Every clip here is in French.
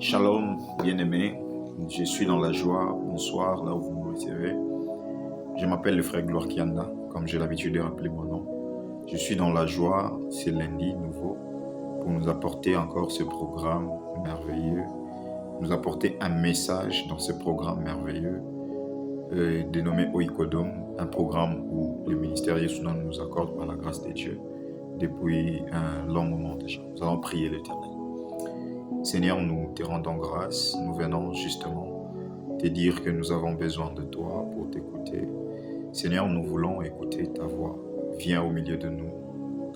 Shalom, bien-aimés. Je suis dans la joie. Bonsoir, là où vous me recevez. Je m'appelle le frère Gloire Kianda, comme j'ai l'habitude de rappeler mon nom. Je suis dans la joie, c'est lundi nouveau, pour nous apporter encore ce programme merveilleux, nous apporter un message dans ce programme merveilleux dénommé Oikodom, un programme où le ministère Yeshua nous accorde par la grâce de Dieu depuis un long moment déjà. Nous allons prier l'Éternel. Seigneur, nous te rendons grâce, nous venons justement te dire que nous avons besoin de toi pour t'écouter. Seigneur, nous voulons écouter ta voix. Viens au milieu de nous,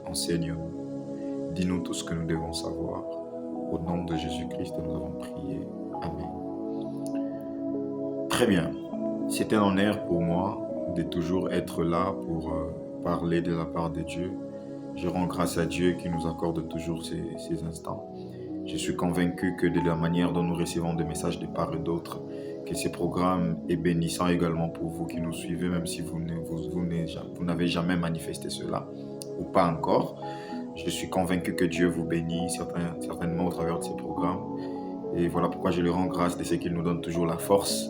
enseigne-nous, dis-nous tout ce que nous devons savoir. Au nom de Jésus-Christ, nous avons prié. Amen. Très bien, c'est un honneur pour moi de toujours être là pour parler de la part de Dieu. Je rends grâce à Dieu qui nous accorde toujours ces instants. Je suis convaincu que de la manière dont nous recevons des messages de part et d'autre, que ce programme est bénissant également pour vous qui nous suivez, même si vous n'avez jamais manifesté cela, ou pas encore. Je suis convaincu que Dieu vous bénit certainement au travers de ce programme. Et voilà pourquoi je lui rends grâce de ce qu'il nous donne toujours la force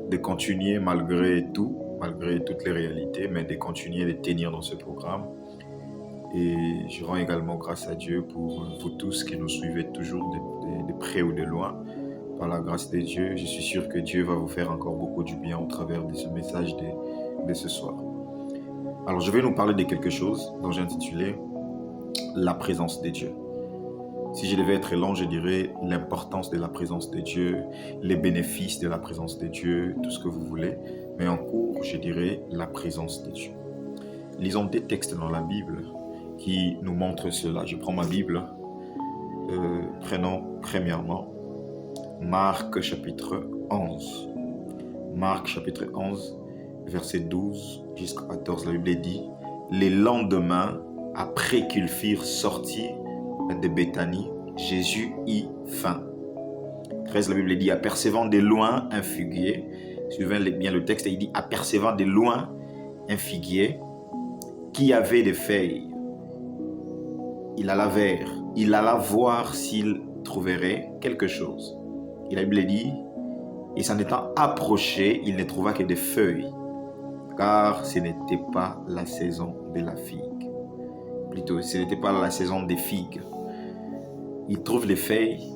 de continuer malgré tout, malgré toutes les réalités, mais de continuer de tenir dans ce programme. Et je rends également grâce à Dieu pour vous tous qui nous suivez toujours de près ou de loin. Par la grâce de Dieu, je suis sûr que Dieu va vous faire encore beaucoup du bien au travers de ce message de ce soir. Alors, je vais nous parler de quelque chose dont j'ai intitulé « La présence de Dieu ». Si je devais être long, je dirais l'importance de la présence de Dieu, les bénéfices de la présence de Dieu, tout ce que vous voulez. Mais en cours, je dirais la présence de Dieu. Lisons des textes dans la Bible qui nous montrent cela. Je prends ma Bible. Prenons premièrement Marc chapitre 11. Marc chapitre 11, verset 12 jusqu'à 14. La Bible dit « Les lendemains, après qu'ils firent sortir de Béthanie, Jésus eut faim. » 13, la Bible dit « Apercevant de loin un figuier », suivez bien le texte, il dit « Apercevant de loin un figuier qui avait des feuilles. » Il alla voir s'il trouverait quelque chose. Et la Bible dit, et s'en étant approché, il ne trouva que des feuilles, car ce n'était pas la saison de la figue. Plutôt, ce n'était pas la saison des figues. Il trouve les feuilles,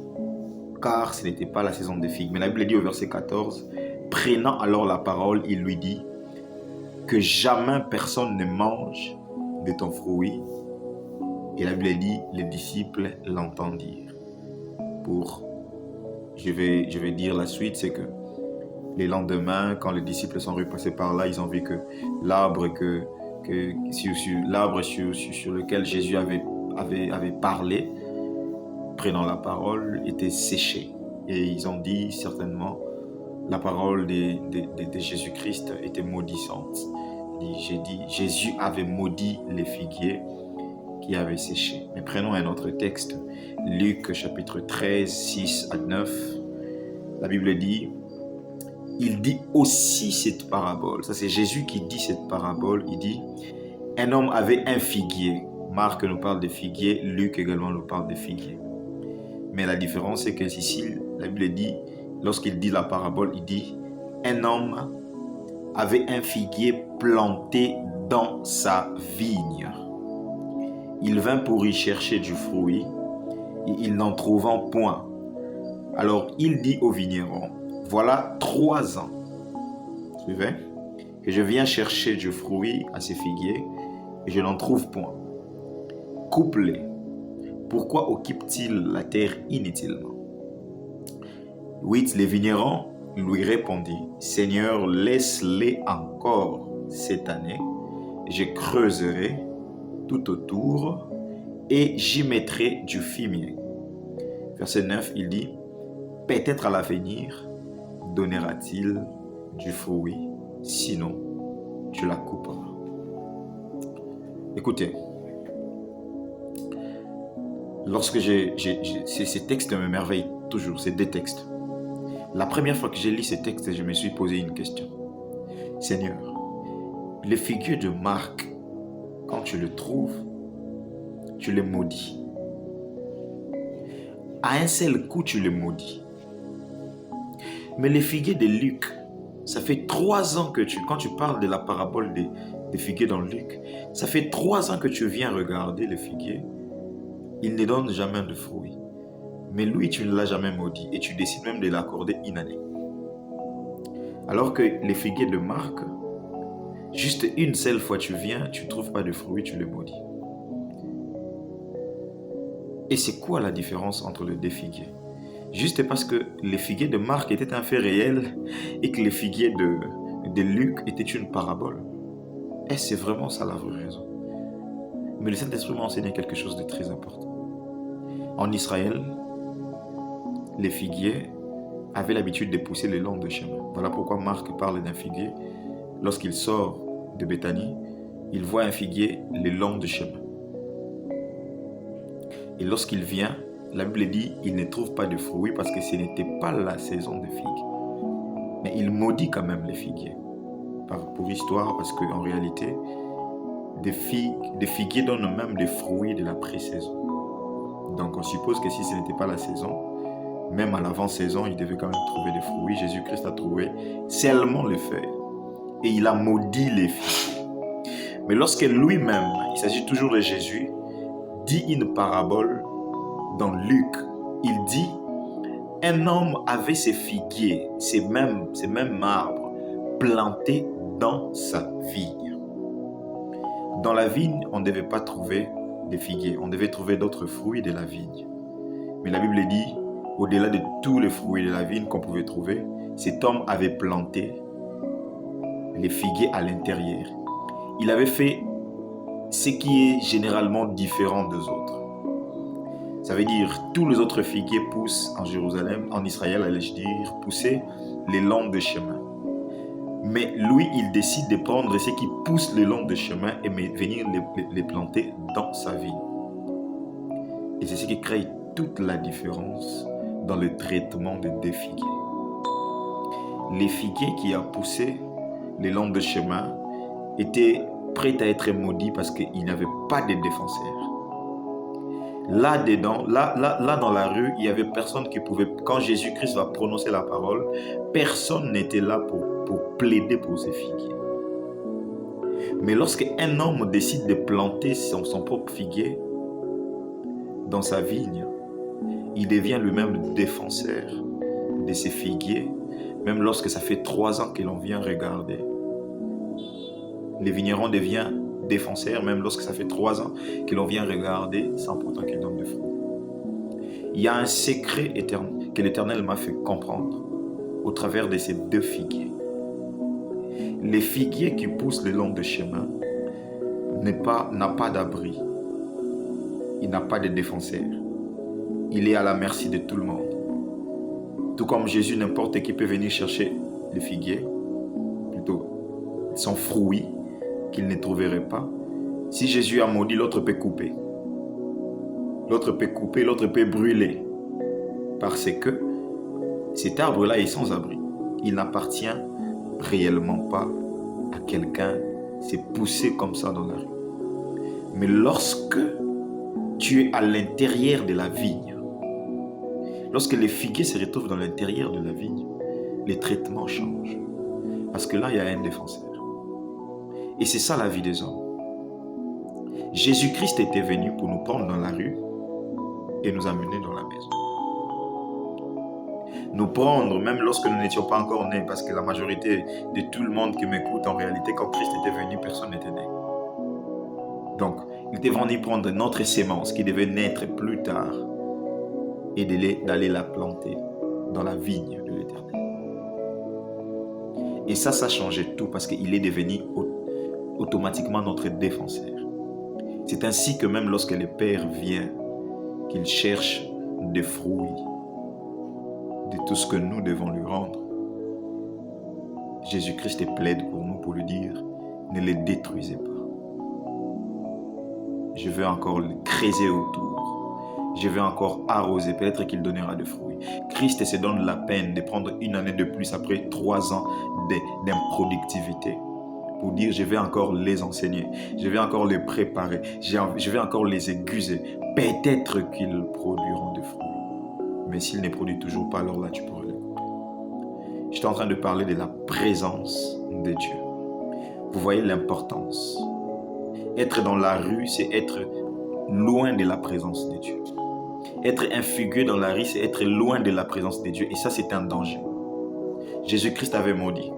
car ce n'était pas la saison des figues. Mais la Bible dit au verset 14, prenant alors la parole, il lui dit, que jamais personne ne mange de ton fruit. Et la Bible dit, les disciples l'entendirent. Je vais dire la suite, c'est que les lendemains, quand les disciples sont repassés par là, ils ont vu que l'arbre sur lequel Jésus avait parlé, prenant la parole, était séché. Et ils ont dit certainement, la parole de Jésus-Christ était maudissante. Jésus avait maudit les figuiers qui avaient séché. Mais prenons un autre texte, Luc chapitre 13, 6 à 9. La Bible dit, il dit aussi cette parabole. Ça, c'est Jésus qui dit cette parabole. Il dit, un homme avait un figuier. Marc nous parle de figuier, Luc également nous parle de figuier. Mais la différence, c'est que ici, la Bible dit, lorsqu'il dit la parabole, il dit, un homme avait un figuier planté dans sa vigne. Il vint pour y chercher du fruit, et il n'en trouvant point. Alors il dit au vigneron, voilà 3 ans, suivez, que je viens chercher du fruit à ces figuiers, et je n'en trouve point. Coupe-les. Pourquoi occupe-t-il la terre inutilement? 8. Les vignerons lui répondit, Seigneur, laisse-les encore cette année, je creuserai tout autour et j'y mettrai du fumier. Verset 9, il dit, peut-être à l'avenir donnera-t-il du fruit, sinon tu la couperas. Écoutez, lorsque ces textes me merveillent toujours, ces 2 textes. La première fois que j'ai lu ces textes, je me suis posé une question. Seigneur, le figuier de Marc, quand tu le trouves, tu le maudis. À un seul coup, tu le maudis. Mais les figuiers de Luc, ça fait 3 ans que quand tu parles de la parabole des figuiers dans Luc, ça fait 3 ans que tu viens regarder les figuiers. Ils ne donnent jamais de fruits. Mais lui, tu ne l'as jamais maudit et tu décides même de l'accorder une année. Alors que les figuiers de Marc, juste une seule fois tu viens, tu ne trouves pas de fruits, tu les maudis. Et c'est quoi la différence entre les deux figuiers? Juste parce que les figuiers de Marc étaient un fait réel et que les figuiers de Luc étaient une parabole. Et c'est vraiment ça la vraie raison. Mais le Saint-Esprit m'a enseigné quelque chose de très important. En Israël, les figuiers avaient l'habitude de pousser le long de chemin. Voilà pourquoi Marc parle d'un figuier. Lorsqu'il sort de Béthanie, il voit un figuier le long du chemin. Et lorsqu'il vient, la Bible dit qu'il ne trouve pas de fruits parce que ce n'était pas la saison de figues. Mais il maudit quand même les figuiers. Pour histoire, parce qu'en réalité, des figuiers donnent même des fruits de la pré-saison. Donc on suppose que si ce n'était pas la saison, même à l'avant-saison, il devait quand même trouver des fruits. Jésus-Christ a trouvé seulement les feuilles. Et il a maudit les figuiers. Mais lorsque lui-même, il s'agit toujours de Jésus, dit une parabole dans Luc, il dit, un homme avait ses figuiers, ces mêmes arbres, plantés dans sa vigne. Dans la vigne, on ne devait pas trouver des figuiers, on devait trouver d'autres fruits de la vigne. Mais la Bible dit, au-delà de tous les fruits de la vigne qu'on pouvait trouver, cet homme avait planté les figuiers à l'intérieur. Il avait fait ce qui est généralement différent des autres. Ça veut dire, tous les autres figuiers poussent en Jérusalem, en Israël, allais-je dire, poussaient les longs de chemin. Mais lui, il décide de prendre ce qui pousse le long de chemin et venir les planter dans sa vigne. Et c'est ce qui crée toute la différence dans le traitement des figuiers. Les figuiers qui a poussé le long de chemin étaient prêts à être maudits parce qu'ils n'avaient pas de défenseurs. Là-dedans, là dans la rue, il n'y avait personne qui pouvait, quand Jésus-Christ va prononcer la parole, personne n'était là pour plaider pour ces figuiers. Mais lorsqu'un homme décide de planter son propre figuier dans sa vigne, il devient lui-même le défenseur de ces figuiers, même lorsque ça fait 3 ans que l'on vient regarder. Les vignerons deviennent défenseurs, même lorsque ça fait 3 ans que l'on vient regarder sans pourtant qu'ils donnent de fruits. Il y a un secret éternel que l'Éternel m'a fait comprendre au travers de ces 2 figuiers. Les figuiers qui poussent le long de chemin n'a pas d'abri. Il n'a pas de défenseur. Il est à la merci de tout le monde. Tout comme Jésus, n'importe qui peut venir chercher le figuier, plutôt son fruit, qu'il ne trouverait pas. Si Jésus a maudit, l'autre peut couper. L'autre peut couper, l'autre peut brûler. Parce que cet arbre-là est sans abri. Il n'appartient réellement pas à quelqu'un. C'est poussé comme ça dans la rue. Mais lorsque tu es à l'intérieur de la vigne, lorsque les figuiers se retrouvent dans l'intérieur de la vigne, les traitements changent. Parce que là, il y a un défenseur. Et c'est ça la vie des hommes. Jésus-Christ était venu pour nous prendre dans la rue et nous amener dans la maison. Nous prendre même lorsque nous n'étions pas encore nés, parce que la majorité de tout le monde qui m'écoute, en réalité, quand Christ était venu, personne n'était né. Donc, il était venu prendre notre sémence qui devait naître plus tard et d'aller la planter dans la vigne de l'Éternel. Et ça changeait tout parce qu'il est devenu automatiquement notre défenseur. C'est ainsi que même lorsque le Père vient, qu'il cherche des fruits de tout ce que nous devons lui rendre, Jésus-Christ plaide pour nous pour lui dire, ne les détruisez pas. Je veux encore le creuser autour. Je veux encore arroser. Peut-être qu'il donnera des fruits. Christ se donne la peine de prendre une année de plus après 3 ans d'improductivité pour dire je vais encore les enseigner, je vais encore les préparer, je vais encore les aiguiser. Peut-être qu'ils produiront des fruits. Mais s'ils ne produisent toujours pas, alors là tu pourras les couper. j'étais en train de parler de la présence de Dieu. Vous voyez l'importance. Être dans la rue, c'est être loin de la présence de Dieu. Être infigué dans la rue, c'est être loin de la présence de Dieu. Et ça, c'est un danger. Jésus-Christ avait maudit.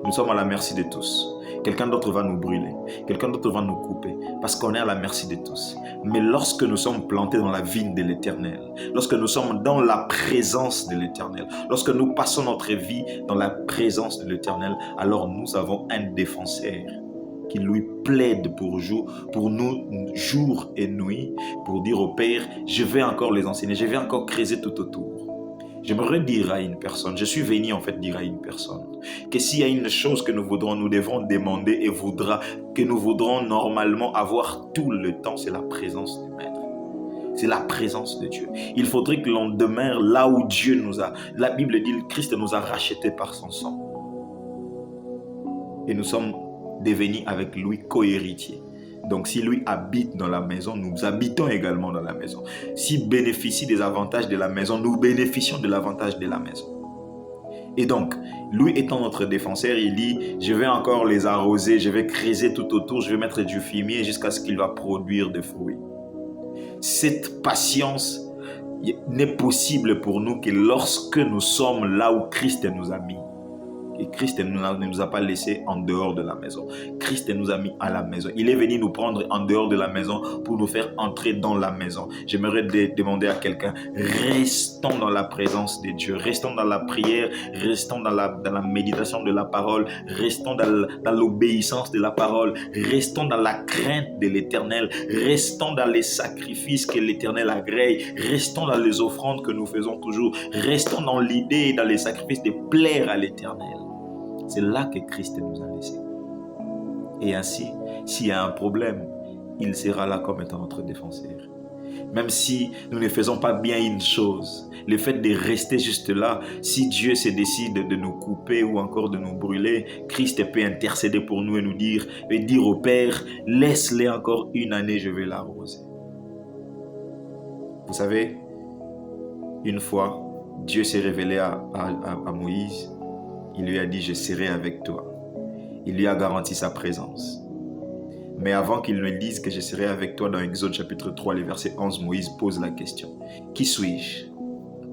Nous sommes à la merci de tous. Quelqu'un d'autre va nous brûler. Quelqu'un d'autre va nous couper. Parce qu'on est à la merci de tous. Mais lorsque nous sommes plantés dans la vigne de l'Éternel, lorsque nous sommes dans la présence de l'Éternel, lorsque nous passons notre vie dans la présence de l'Éternel, alors nous avons un défenseur qui lui plaide pour nous jour et nuit, pour dire au Père, je vais encore les enseigner, je vais encore creuser tout autour. J'aimerais dire à une personne, je suis venu en fait dire à une personne, que s'il y a une chose que nous voudrons, nous devrons demander et que nous voudrons normalement avoir tout le temps, c'est la présence du Maître. C'est la présence de Dieu. Il faudrait que l'on demeure là où Dieu nous a. La Bible dit, Christ nous a rachetés par son sang. Et nous sommes devenus avec lui co-héritiers. Donc si lui habite dans la maison, nous habitons également dans la maison. S'il bénéficie des avantages de la maison, nous bénéficions de l'avantage de la maison. Et donc, lui étant notre défenseur, il dit, je vais encore les arroser, je vais creuser tout autour, je vais mettre du fumier jusqu'à ce qu'il va produire des fruits. Cette patience n'est possible pour nous que lorsque nous sommes là où Christ nous a mis. Et Christ ne nous a pas laissés en dehors de la maison. Christ nous a mis à la maison. Il est venu nous prendre en dehors de la maison pour nous faire entrer dans la maison. J'aimerais demander à quelqu'un, restons dans la présence de Dieu. Restons dans la prière. Restons dans la méditation de la parole. Restons dans l'obéissance de la parole. Restons dans la crainte de l'Éternel. Restons dans les sacrifices que l'Éternel agrée. Restons dans les offrandes que nous faisons toujours. Restons dans l'idée et dans les sacrifices de plaire à l'Éternel. C'est là que Christ nous a laissés. Et ainsi, s'il y a un problème, il sera là comme étant notre défenseur. Même si nous ne faisons pas bien une chose, le fait de rester juste là, si Dieu se décide de nous couper ou encore de nous brûler, Christ peut intercéder pour nous et dire au Père, laisse-les encore une année, je vais l'arroser. Vous savez, une fois, Dieu s'est révélé à Moïse. Il lui a dit, je serai avec toi. Il lui a garanti sa présence. Mais avant qu'il ne dise que je serai avec toi, dans Exode chapitre 3, le verset 11, Moïse pose la question. Qui suis-je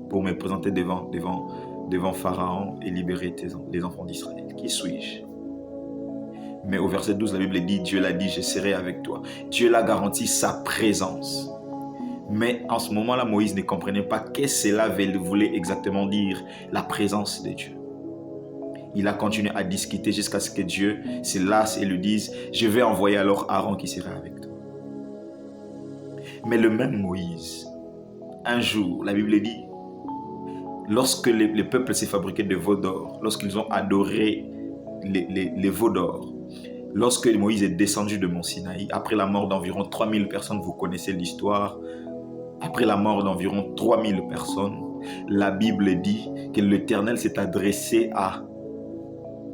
pour me présenter devant Pharaon et libérer les enfants d'Israël? Qui suis-je? Mais au verset 12, la Bible dit, Dieu l'a dit, je serai avec toi. Dieu l'a garanti sa présence. Mais en ce moment-là, Moïse ne comprenait pas qu'est-ce que cela voulait exactement dire, la présence de Dieu. Il a continué à discuter jusqu'à ce que Dieu se lasse et lui dise, je vais envoyer alors Aaron qui sera avec toi. Mais le même Moïse, un jour, la Bible dit, lorsque le peuple s'est fabriqué de veaux d'or, lorsqu'ils ont adoré les veaux d'or, lorsque Moïse est descendu de Mont Sinaï, après la mort d'environ 3000 personnes, vous connaissez l'histoire, après la mort d'environ 3000 personnes, la Bible dit que l'Éternel s'est adressé à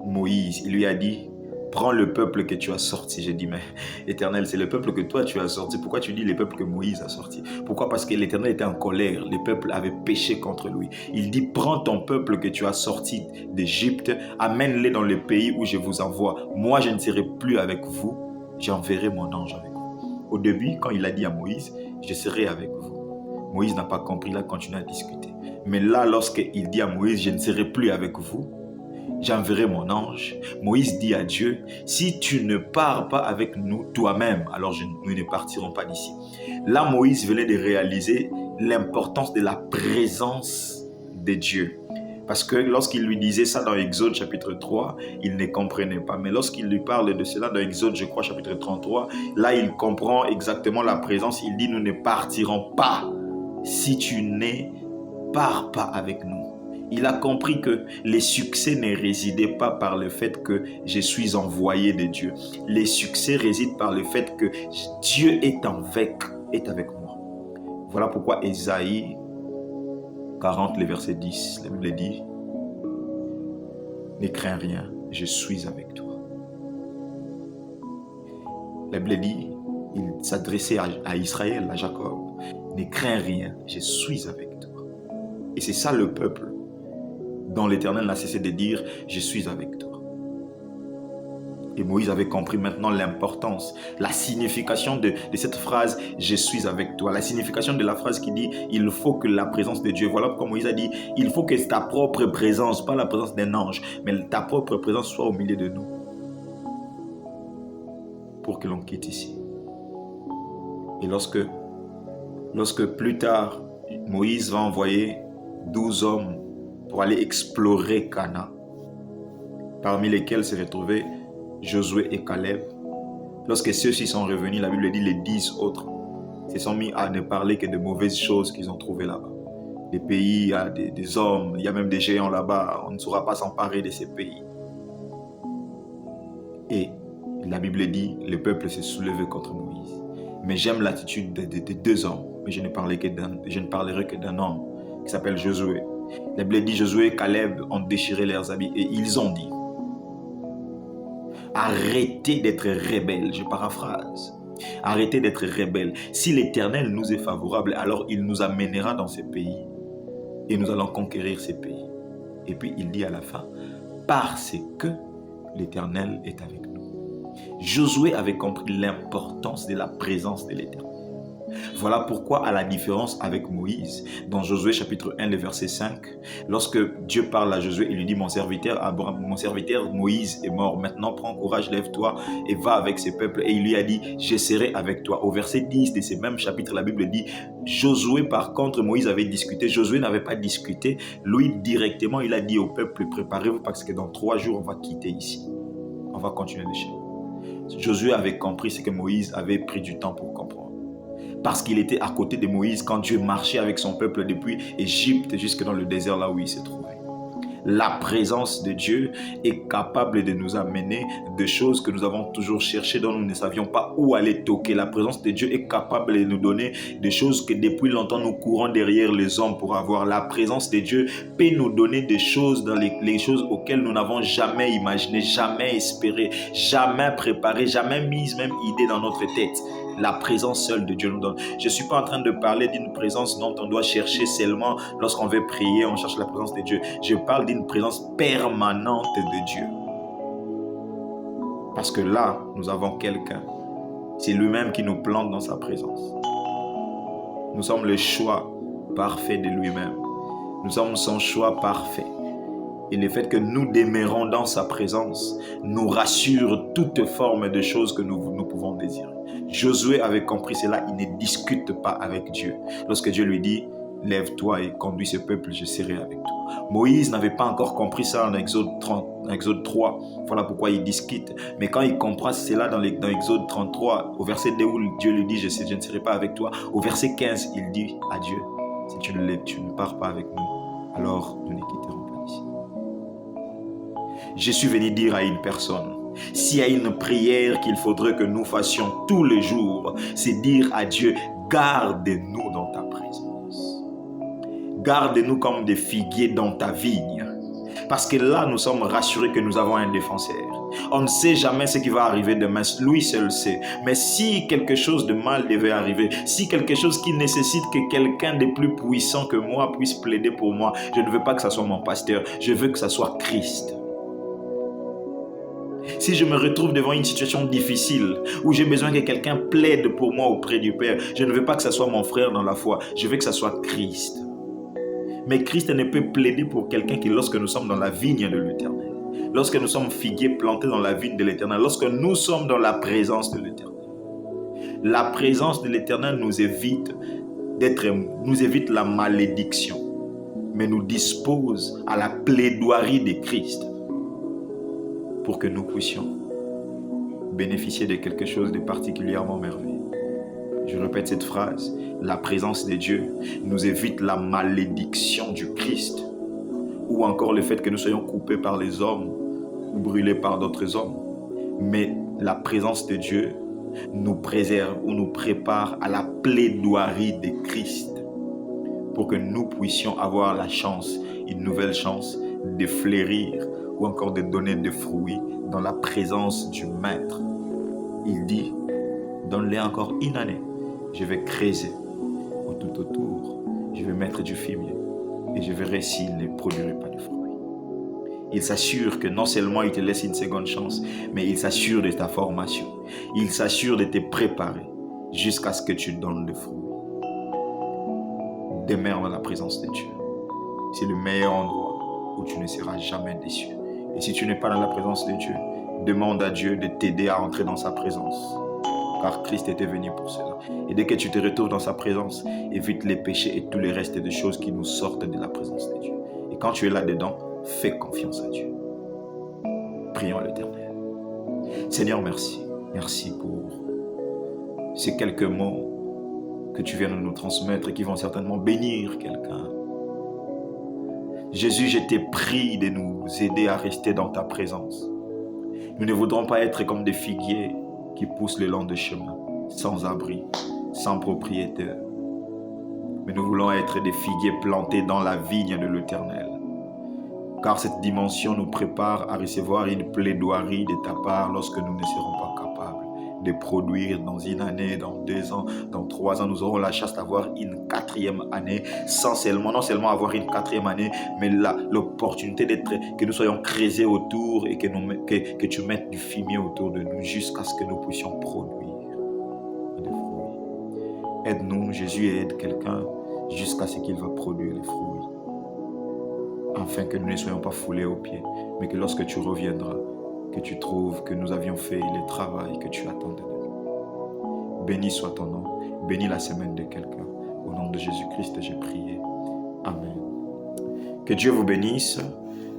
Moïse. Il lui a dit, prends le peuple que tu as sorti. J'ai dit, mais Éternel, c'est le peuple que toi tu as sorti. Pourquoi tu dis le peuple que Moïse a sorti? Pourquoi? Parce que l'Éternel était en colère. Le peuple avait péché contre lui. Il dit, prends ton peuple que tu as sorti d'Égypte, amène-les dans le pays où je vous envoie. Moi, je ne serai plus avec vous. J'enverrai mon ange avec vous. Au début, quand il a dit à Moïse, je serai avec vous, Moïse n'a pas compris, il a continué à discuter. Mais là, lorsqu'il dit à Moïse, je ne serai plus avec vous, j'enverrai mon ange. Moïse dit à Dieu, si tu ne pars pas avec nous toi-même, alors nous ne partirons pas d'ici. Là, Moïse venait de réaliser l'importance de la présence de Dieu. Parce que lorsqu'il lui disait ça dans Exode chapitre 3, il ne comprenait pas. Mais lorsqu'il lui parle de cela dans Exode, je crois, chapitre 33, là, il comprend exactement la présence. Il dit, nous ne partirons pas si tu ne pars pas avec nous. Il a compris que les succès ne résidaient pas par le fait que je suis envoyé de Dieu. Les succès résident par le fait que Dieu est avec moi. Voilà pourquoi Ésaïe 40, le verset 10, la Bible dit, ne crains rien, je suis avec toi. La Bible dit, il s'adressait à Israël, à Jacob, ne crains rien, je suis avec toi. Et c'est ça le peuple dont l'Éternel n'a cessé de dire, je suis avec toi. Et Moïse avait compris maintenant l'importance, la signification de cette phrase « Je suis avec toi ». La signification de la phrase qui dit « Il faut que la présence de Dieu ». Voilà pourquoi Moïse a dit « Il faut que ta propre présence, pas la présence d'un ange, mais ta propre présence soit au milieu de nous. » Pour que l'on quitte ici. Et lorsque plus tard, Moïse va envoyer 12 hommes pour aller explorer Canaan, parmi lesquels se retrouvaient Josué et Caleb. Lorsque ceux-ci sont revenus, la Bible dit les 10 autres se sont mis à ne parler que de mauvaises choses qu'ils ont trouvées là-bas. Des pays, il y a des hommes, il y a même des géants là-bas, on ne saura pas s'emparer de ces pays. Et la Bible dit, le peuple s'est soulevé contre Moïse. Mais j'aime l'attitude des 2 hommes, mais je ne parlerai que d'un homme qui s'appelle Josué. La Bible dit, Josué et Caleb ont déchiré leurs habits et ils ont dit, arrêtez d'être rebelles, je paraphrase. Arrêtez d'être rebelles. Si l'Éternel nous est favorable, alors il nous amènera dans ces pays et nous allons conquérir ces pays. Et puis il dit à la fin, parce que l'Éternel est avec nous. Josué avait compris l'importance de la présence de l'Éternel. Voilà pourquoi, à la différence avec Moïse, dans Josué chapitre 1, le verset 5, lorsque Dieu parle à Josué, il lui dit, mon serviteur Moïse est mort, maintenant prends courage, lève-toi et va avec ces peuples. Et il lui a dit, je serai avec toi. Au verset 10 de ce même chapitre, la Bible dit, Josué par contre, Moïse avait discuté, Josué n'avait pas discuté, lui directement, il a dit au peuple, préparez-vous parce que dans 3 jours, on va quitter ici. On va continuer le chemin. Josué avait compris ce que Moïse avait pris du temps pour comprendre. Parce qu'il était à côté de Moïse quand Dieu marchait avec son peuple depuis Égypte jusque dans le désert là où il se trouvait. La présence de Dieu est capable de nous amener des choses que nous avons toujours cherchées, dont nous ne savions pas où aller toquer. La présence de Dieu est capable de nous donner des choses que depuis longtemps nous courons derrière les hommes pour avoir. La présence de Dieu peut nous donner des choses dans les choses auxquelles nous n'avons jamais imaginé, jamais espéré, jamais préparé, jamais mise même idée dans notre tête. La présence seule de Dieu nous donne. Je ne suis pas en train de parler d'une présence dont on doit chercher seulement lorsqu'on veut prier, on cherche la présence de Dieu. Je parle d'une présence permanente de Dieu. Parce que là, nous avons quelqu'un. C'est lui-même qui nous plante dans sa présence. Nous sommes le choix parfait de lui-même. Nous sommes son choix parfait. Et le fait que nous demeurons dans sa présence nous rassure toute forme de choses que nous pouvons désirer. Josué avait compris cela, il ne discute pas avec Dieu. Lorsque Dieu lui dit, lève-toi et conduis ce peuple, je serai avec toi. Moïse n'avait pas encore compris ça en Exode 3. Voilà pourquoi il discute. Mais quand il comprend cela dans Exode 33, au verset 2 où Dieu lui dit, je ne serai pas avec toi. Au verset 15, il dit à Dieu, si tu ne pars pas avec nous, alors nous ne quitterons pas ici. Je suis venu dire à une personne, s'il y a une prière qu'il faudrait que nous fassions tous les jours, c'est dire à Dieu, garde-nous dans ta présence. Garde-nous comme des figuiers dans ta vigne. Parce que là, nous sommes rassurés que nous avons un défenseur. On ne sait jamais ce qui va arriver demain, lui seul sait. Mais si quelque chose de mal devait arriver, si quelque chose qui nécessite que quelqu'un de plus puissant que moi puisse plaider pour moi, je ne veux pas que ce soit mon pasteur, je veux que ce soit Christ. Si je me retrouve devant une situation difficile où j'ai besoin que quelqu'un plaide pour moi auprès du Père, je ne veux pas que ce soit mon frère dans la foi, je veux que ce soit Christ. Mais Christ ne peut plaider pour quelqu'un que lorsque nous sommes dans la vigne de l'Éternel, lorsque nous sommes figuiers plantés dans la vigne de l'Éternel, lorsque nous sommes dans la présence de l'Éternel. La présence de l'Éternel nous évite la malédiction, mais nous dispose à la plaidoirie de Christ pour que nous puissions bénéficier de quelque chose de particulièrement merveilleux. Je répète cette phrase, la présence de Dieu nous évite la malédiction du Christ, ou encore le fait que nous soyons coupés par les hommes ou brûlés par d'autres hommes. Mais la présence de Dieu nous préserve ou nous prépare à la plaidoirie de Christ pour que nous puissions avoir la chance, une nouvelle chance de fleurir ou encore de donner des fruits dans la présence du Maître. Il dit, donne-les encore une année, je vais creuser tout autour, je vais mettre du fumier et je verrai s'il ne produirait pas de fruits. Il s'assure que non seulement il te laisse une seconde chance, mais il s'assure de ta formation. Il s'assure de te préparer jusqu'à ce que tu donnes le fruit. Demeure dans la présence de Dieu. C'est le meilleur endroit où tu ne seras jamais déçu. Et si tu n'es pas dans la présence de Dieu, demande à Dieu de t'aider à entrer dans sa présence. Car Christ était venu pour cela. Et dès que tu te retrouves dans sa présence, évite les péchés et tous les restes de choses qui nous sortent de la présence de Dieu. Et quand tu es là-dedans, fais confiance à Dieu. Prions à l'Éternel. Seigneur, merci. Merci pour ces quelques mots que tu viens de nous transmettre et qui vont certainement bénir quelqu'un. Jésus, je t'ai prié de nous aider à rester dans ta présence. Nous ne voudrons pas être comme des figuiers qui poussent le long des chemins, sans abri, sans propriétaire. Mais nous voulons être des figuiers plantés dans la vigne de l'Éternel. Car cette dimension nous prépare à recevoir une plaidoirie de ta part lorsque nous ne serons pas capables de produire dans une année, dans 2 ans, dans 3 ans. Nous aurons la chance d'avoir une 4e année, non seulement avoir une 4e année, mais l'opportunité que nous soyons creusés autour et que tu mettes du fumier autour de nous jusqu'à ce que nous puissions produire des fruits. Aide-nous, Jésus, et aide quelqu'un jusqu'à ce qu'il va produire les fruits. Afin que nous ne soyons pas foulés aux pieds, mais que lorsque tu reviendras, que tu trouves que nous avions fait le travail que tu attendais de nous. Béni soit ton nom, bénis la semaine de quelqu'un. Au nom de Jésus-Christ, j'ai prié. Amen. Que Dieu vous bénisse.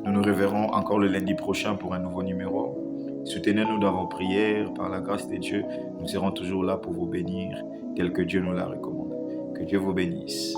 Nous nous reverrons encore le lundi prochain pour un nouveau numéro. Soutenez-nous dans vos prières. Par la grâce de Dieu, nous serons toujours là pour vous bénir, tel que Dieu nous l'a recommandé. Que Dieu vous bénisse.